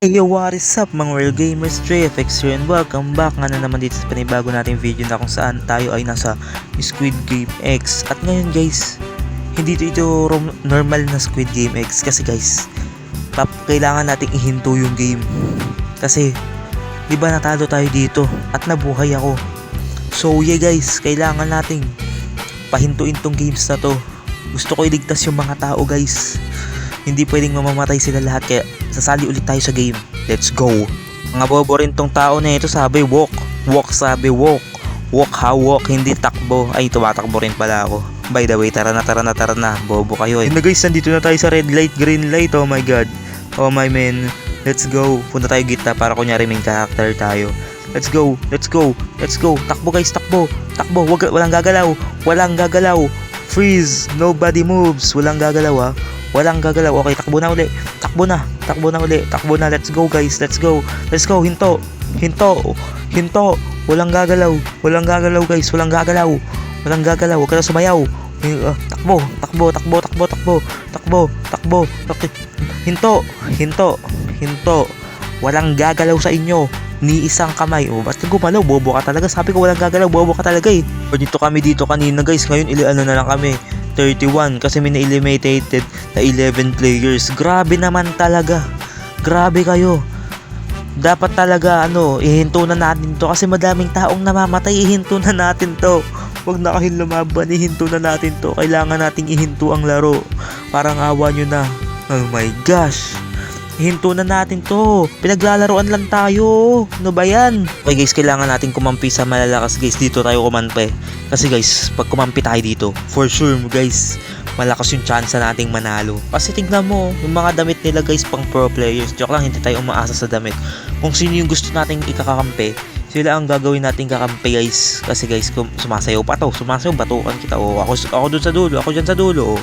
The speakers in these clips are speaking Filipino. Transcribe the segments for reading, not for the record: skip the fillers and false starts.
Hey yo, what is up mga real gamers, JFX here and welcome back nga na naman dito sa panibago nating video na kung saan tayo ay nasa Squid Game X. At ngayon guys, hindi ito normal na Squid Game X kasi guys, kailangan nating ihinto yung game. Kasi, di ba natalo tayo dito at nabuhay ako. So yeah guys, kailangan nating pahintuin tong games na to. Gusto ko iligtas yung mga tao guys. Hindi pwedeng mamamatay sila lahat kaya sasali ulit tayo sa game. Let's go. Mga bobo rin tong tao na ito, sabi walk. Walk sabi walk. Walk ha walk, hindi takbo. Ay, tumatakbo rin pala ako. By the way, tara na. Bobo kayo eh. Yun na guys, nandito na tayo sa red light, green light. Oh my god. Oh my man. Let's go. Punta tayo gitna para kunyari main character tayo. Let's go. Takbo guys, takbo. Walang gagalaw. Freeze. Nobody moves. Walang gagalaw ha. Okay, takbo na uli. Let's go guys. Let's go. Hinto. Walang gagalaw guys. Walang gagalaw. Huwag ka na sumayaw. Takbo. Okay. Hinto. Walang gagalaw sa inyo. Ni isang kamay. Oh, ba't gumalaw? Bobo ka talaga. Sabi ko walang gagalaw. Bobo ka talaga eh. Dito kami kanina guys. Ngayon na lang kami. 31 kasi may na-eliminated na 11 players. Grabe naman talaga. Grabe kayo. Dapat talaga ihinto na natin to kasi madaming taong namamatay. Ihinto na natin to. Huwag na kayong lumaban. Ihinto na natin to. Kailangan nating ihinto ang laro. Parang awa nyo na. Oh my gosh. Ihinto na natin to. Pinaglalaroan lang tayo. Ano ba yan? Okay guys, kailangan natin kumampi sa malalakas guys. Dito tayo kumampi. Kasi guys, pag kumampi tayo dito, for sure guys, malakas yung chance nating manalo. Kasi tignan mo, yung mga damit nila guys, pang pro players. Joke lang, hindi tayo umaasa sa damit. Kung sino yung gusto nating ikakampi, sila ang gagawin nating kakampi guys. Kasi guys, kung sumasayaw batukan kita. Oh, ako dun sa dulo, ako dyan sa dulo.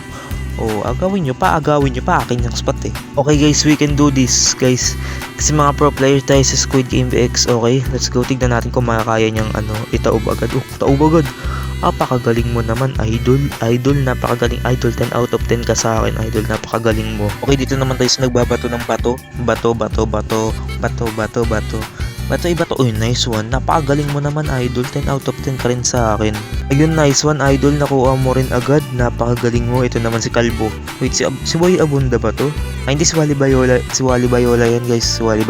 Oh, agawin nyo pa, akin yung spot eh. Okay guys, we can do this guys. Kasi mga pro players tayo sa Squid Game X. Okay, let's go, tignan natin kung makakaya niyang itaob agad. Taob agad. Napakagaling mo naman, idol, napakagaling, idol. 10 out of 10 ka sa akin, idol, napakagaling mo. Okay, dito naman tayo sa nagbabato ng bato. Bato. Uy, nice one. Napakagaling mo naman, idol. 10 out of 10 ka rin sa akin. Ayun, nice one, idol. Nakuha mo rin agad. Napakagaling mo. Ito naman si Kalbo. Wait, si Boy Abunda ba to? Ay, hindi, si Wally Bayola yan, guys. Kaya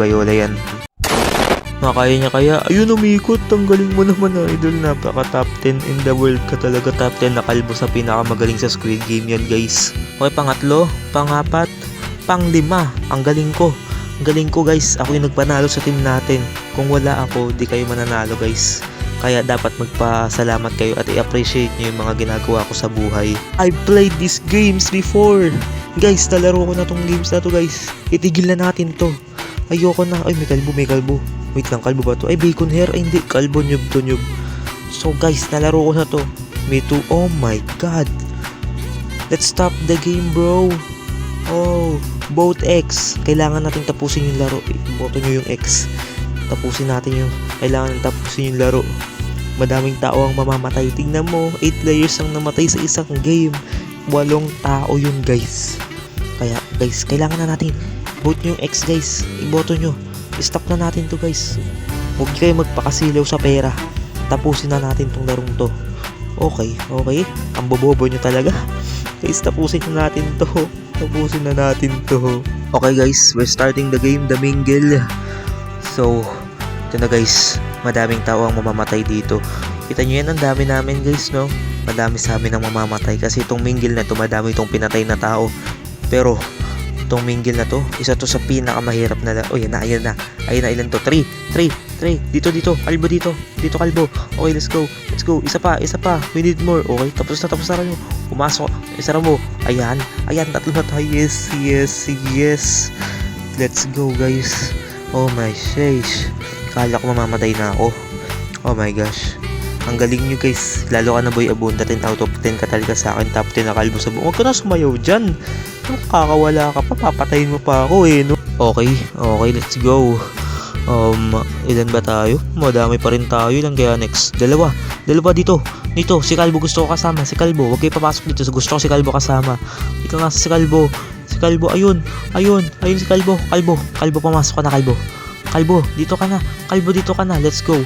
niya kaya. Ayun, umikot. Ang galing mo naman, idol. Napaka top 10 in the world ka talaga. Top 10 na Kalbo sa pinakamagaling sa Squid Game yan, guys. Okay, pangatlo, pangapat, panglima. Ang galing ko guys. Ako yung nagpanalo sa team natin. Kung wala ako, di kayo mananalo guys. Kaya dapat magpasalamat kayo at i-appreciate nyo yung mga ginagawa ko sa buhay. I've played these games before. Guys, nalaro ko na tong games na to guys. Itigil na natin to. Ayoko na. Ay, may kalbo. Wait lang, kalbo ba to? Ay, bacon hair. Ay, hindi. Kalbo, nyug. So guys, nalaro ko na to. Me too. Oh my god. Let's stop the game, bro. Oh, vote X. Kailangan natin tapusin yung laro. Boto nyo yung X. Kailangan tapusin yung laro. Madaming tao ang mamamatay. Tingnan mo, 8 players ang namatay sa isang game. 8 tao yun guys. Kaya guys, kailangan na natin vote nyo yung X guys. Iboto nyo. Stop na natin to guys. Huwag kayo magpakasilaw sa pera. Tapusin na natin tong larong to. Okay. Ang bobobo nyo talaga. Guys, tapusin na natin to. Okay guys, we're starting the game, the mingle. So, ito na guys, madaming tao ang mamamatay dito. Kita nyo yan, ang dami namin guys, no? Madami sa amin ang mamamatay. Kasi itong mingle na to, madami itong pinatay na tao. Pero, itong mingle na to, isa to sa pinakamahirap na. Oh, yan na, ilan to? 3. Dito, kalbo dito. Dito, kalbo. Okay, let's go. Isa pa. We need more. Okay, tapos na kayo. Pumasok. Isara mo. Ayan, tatlo na tayo. Yes. Let's go, guys. Oh my gosh. Kala ko mamamatay na ako. Oh my gosh. Ang galing nyo, guys. Lalo ka na Boy Abunda. 10 out of 10 ka talaga sa akin. Top 10 na kalbo sa buong. Huwag ka na sumayaw dyan. Kakawala ka pa. Papatayin mo pa ako eh, no? Okay, let's go. Ilan ba tayo? Madami pa rin tayo. Ilan kaya next? Dalawa dito. Si Kalbo gusto ko kasama. Si Kalbo, huwag kayo papasok dito. Gusto ko si Kalbo kasama. Ikaw nga si Kalbo. Kalbo, ayun si Kalbo, Kalbo pumasok ka na Kalbo. Kalbo, dito ka na. Kalbo, dito ka na. Let's go.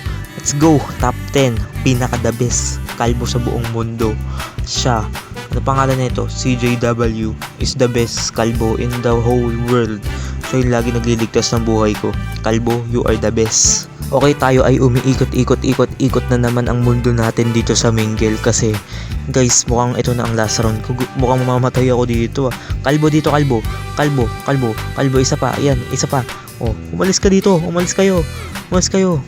Top 10. Pinaka the best Kalbo sa buong mundo. Siya. Ano pangalan nito? CJW is the best Kalbo in the whole world. Siya yung lagi nagliligtas ng buhay ko. Kalbo, you are the best. Okay, tayo ay umiikot na naman ang mundo natin dito sa Mingle kasi guys, mukhang ito na ang last round. Mukhang mamamatay ako dito. Kalbo dito, Kalbo, isa pa. Ayan, isa pa. Oh, umalis ka dito. Umalis kayo.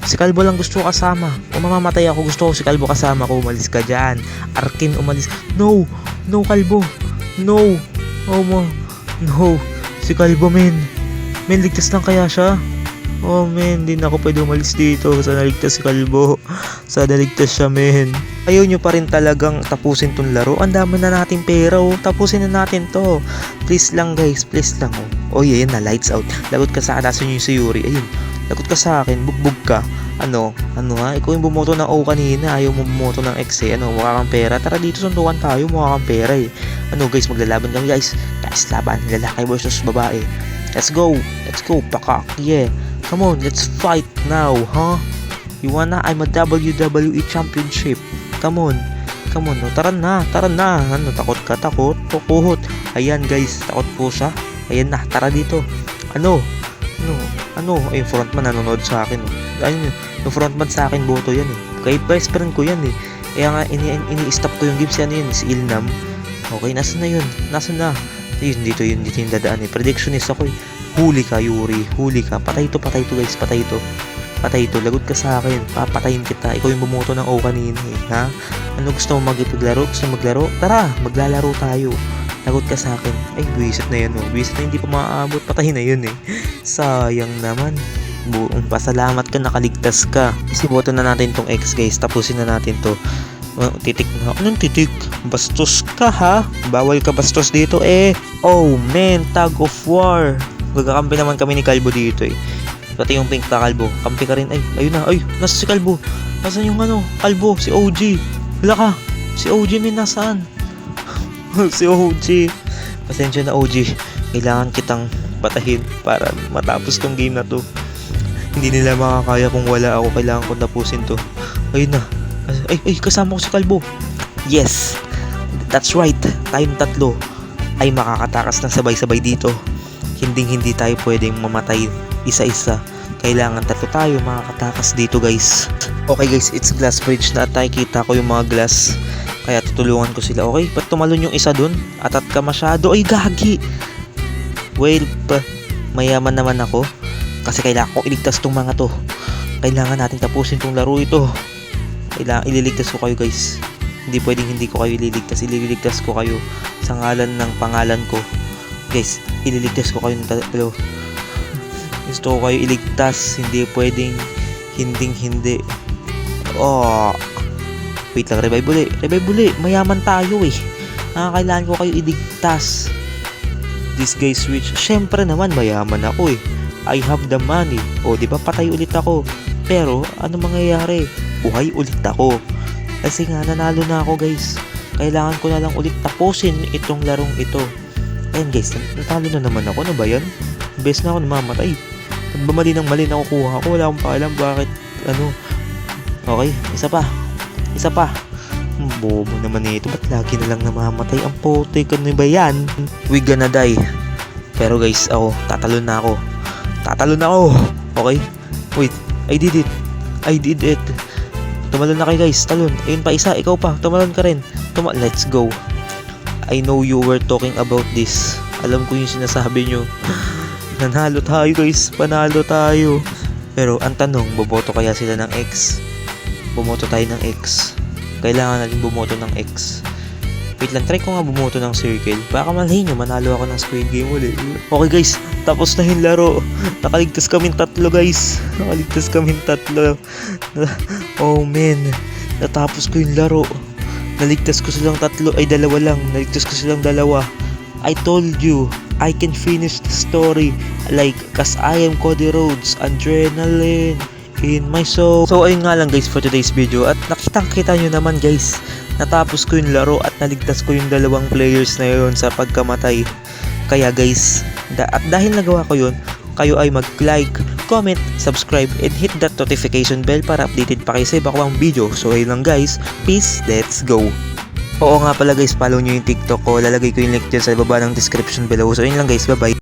Si Kalbo lang gusto ko kasama. Kung mamamatay ako, gusto ko si Kalbo kasama ko. Umalis ka dyan. Arkin, umalis. No, Kalbo. No. No. Si Kalbo, men. Ligtas lang kaya siya? Oh, men. Hindi na ako pwede umalis dito. Sana ligtas si Kalbo. Sana ligtas siya, men. Ayaw nyo pa rin talagang tapusin tong laro. Ang dami na natin pera, oh. Tapusin na natin to. Please lang, guys. Please lang, oh. Oh, yan na. Lights out. Lagot ka sa akin. Nasa nyo yung si Yuri. Ayun. Lagot ka sa akin. Bugbog ka. Ano ha? Ikaw yung bumoto ng O kanina. Ayaw mo bumoto ng X eh. Mukha kang pera. Tara dito, sundukan tayo. Mukha kang pera eh. Guys, maglalaban kami, guys. Guys, laban. Lalaki versus babae. Let's go. Pakak. Yeah. Come on. Let's fight now, huh? You wanna? I'm a WWE Championship. Come on. No, tara na. Takot ka? Pukuhot. Ayan, guys. Takot po siya. Ayan na. Tara dito. Ano? Yung frontman nanonood sa akin. Ayun, yung frontman sa akin, boto yan eh. Kay best friend ko yan eh. Kaya nga, ini-stop ko yung game si Ilnam. Okay, nasa na yun? Ayun, dito yung dadaan eh. Predictionist ako eh. Huli ka, Yuri. Patay to guys. Patay to. Lagot ka sa akin. Papatayin kita. Ikaw yung bumoto ng O kanina eh. Ha? Ano gusto mo maglaro? Tara, maglalaro tayo. Lagot ka sa akin. Ay, buwisit na yan, oh. Buwisit na hindi pa maaabot. Patay na yun eh. Sayang naman. Buong pasalamat ka, nakaligtas ka. Isiboto na natin tong X, guys. Tapusin na natin to. Titik na. Anong titik? Bastos ka, ha? Bawal ka bastos dito eh. Oh, man. Tag of war. Magkakampi naman kami ni Kalbo dito eh. Pati yung pink na Kalbo. Kampi ka rin. Ay, ayun na. Ay, nasa si Kalbo. Nasaan yung Kalbo? Si OG. Wala ka. Si OG, min, nasaan? Si OG. Pasensya na, OG. Kailangan kitang patahin para matapos tong game na to. Hindi nila makakaya kung wala ako. Kailangan ko tapusin to. Ayun na. Ay, kasama ko si Kalbo. Yes. That's right. Tayong tatlo ay makakatakas ng sabay-sabay dito. Hindi tayo pwedeng mamatay isa-isa. Kailangan tatlo tayo makakatakas dito, guys. Okay, guys. It's glass bridge na at nakikita ko yung mga glass. Kaya tutulungan ko sila. Okay, ba't tumalon yung isa dun? Atat ka masyado. Ay, gagi! Well, mayaman naman ako. Kasi kailangan ko iligtas tong mga to. Kailangan natin tapusin tong laro ito. Kailangan ililigtas ko kayo, guys. Hindi pwedeng hindi ko kayo ililigtas. Ililigtas ko kayo sa ngalan ng pangalan ko. Guys, ililigtas ko kayo ng tatlo. Gusto ko kayo iligtas. Hindi pwedeng hindi. Oh, wait lang, revive uli. Mayaman tayo eh. Kailangan ko kayo iligtas. This guy's rich. Syempre naman, mayaman ako eh. I have the money. O, di ba patay ulit ako. Pero, ano mangyayari? Buhay ulit ako. Kasi nga, nanalo na ako, guys. Kailangan ko na lang ulit tapusin itong larong ito. Ayan, guys, natalo na naman ako. Ano ba yan? Best na ako namamatay. Nagbamali ng mali na kukuha ko. Wala akong pakialam bakit, Okay, isa pa. Bobo naman ito. Ba't lagi na lang namamatay? Ang pote, ano ba yan? We gonna die. Pero guys, tatalon na ako. Okay? Wait, I did it. Tumalon na kayo, guys. Talon. Ayun pa, isa. Ikaw pa. Tumalon ka rin. Let's go. I know you were talking about this. Alam ko yung sinasabi nyo. Nanalo tayo, guys. Panalo tayo. Pero ang tanong, boboto kaya sila ng X? Bumoto tayo ng X. Kailangan natin bumoto ng X. Wait lang, try ko nga bumoto ng circle. Baka malhin nyo, manalo ako ng Squid Game ulit. Okay, guys, tapos na yung laro. Nakaligtas kaming tatlo, guys. Oh man, natapos ko yung laro. Naligtas ko silang tatlo, ay dalawa lang. Naligtas ko silang dalawa. I told you, I can finish the story. Like, cause I am Cody Rhodes. Adrenaline in my soul. So ayun nga lang, guys, for today's video. At nakita nyo naman, guys, natapos ko yung laro at naligtas ko yung dalawang players na yun sa pagkamatay. Kaya guys, at dahil nagawa ko yun, kayo ay mag-like, comment, subscribe, and hit that notification bell para updated pa kayo sa iba ko ang video. So ayun lang guys, peace, let's go! Oo nga pala guys, follow nyo yung TikTok ko, lalagay ko yung link dyan sa baba ng description below. So ayun lang guys, bye bye!